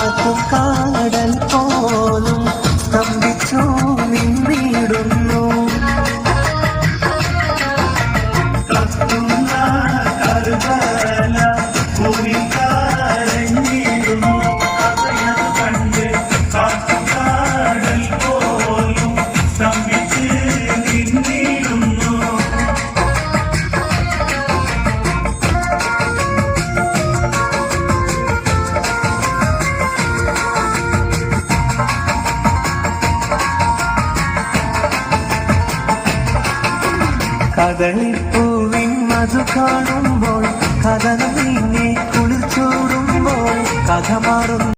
കാട്ടുകാടൽ പോലും സ്തംഭിച്ചു നിന്നിടുന്നു. കദളിപ്പൂവിൻ മധു കാണുമ്പോൾ കഥനം നീങ്ങി കുളിർച്ചൂടുമ്പോൾ കഥ മാറുന്നു.